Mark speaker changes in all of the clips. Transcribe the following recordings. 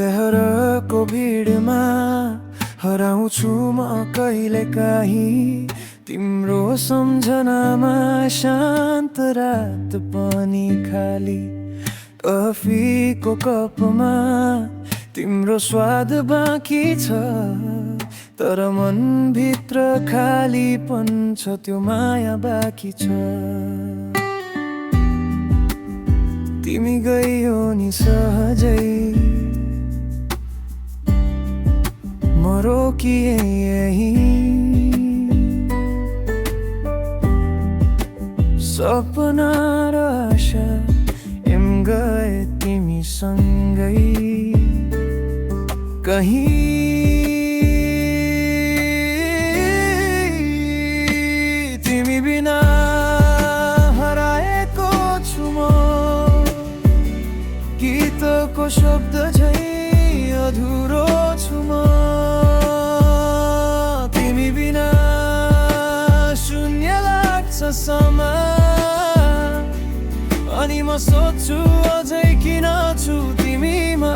Speaker 1: शहरको भिडमा हराउँछु म कहिलेकाहीँ तिम्रो सम्झनामा शान्त रात पनि खाली कफीको कपमा तिम्रो स्वाद बाँकी छ तर मनभित्र खालीपन छ त्यो माया बाँकी छ तिमी गयो नि सहजै म रोकिए यही सपना र आशा एम गए तिमीसँगै कहीँ तिमी बिना हराएको छु म गीतको शब्द झै अधुरो छु म तिमी बिना शून्य लाग्छ समय अनि म सोच्छु अझै किन छु तिमीमा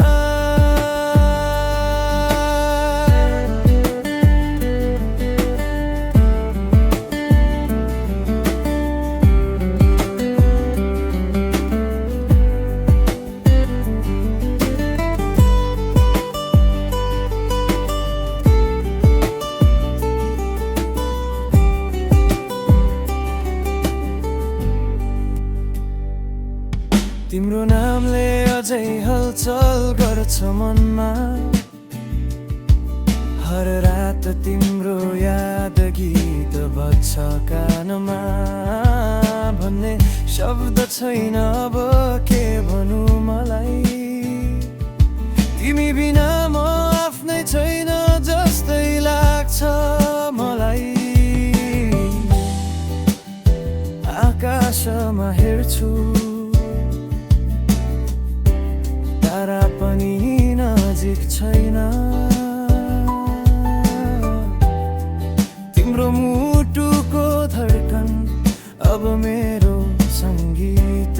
Speaker 1: तिम्रो नामले अझै हलचल गर्छ मनमा हर रात तिम्रो याद गीत बज्छ कानमा भन्ने शब्द छैन अब के भनौँ मलाई तिमी बिना म आफ्नै छैन जस्तै लाग्छ मलाई आकाशमा हेर्छु तारा पनि नजिक छैन तिम्रो मुटुको धड्कन अब मेरो सङ्गीत